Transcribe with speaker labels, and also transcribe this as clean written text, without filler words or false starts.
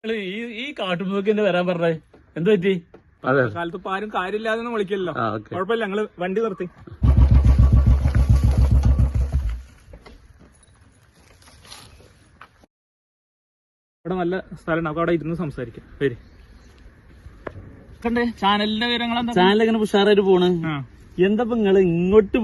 Speaker 1: ഈ കാട്ടുപോക്കിന്റെ വരാൻ പറഞ്ഞേ എന്ത് പറ്റി?
Speaker 2: അതെ
Speaker 3: കാലത്ത് ഇപ്പൊ ആരും കാര്യമില്ലാതെ വിളിക്കില്ലല്ലോ. കുഴപ്പമില്ല, ഞങ്ങള് വണ്ടി നിർത്തി. ഇവിടെ നല്ല സ്ഥലം, നമുക്ക് അവിടെ ഇരുന്ന് സംസാരിക്കാം. പേര് ചാനലിന്റെ വിവരങ്ങൾ എന്താ?
Speaker 1: ചാനൽ എങ്ങനെ ഉഷാറായിട്ട് പോണ്? എന്താ നിങ്ങള് ഇങ്ങോട്ട്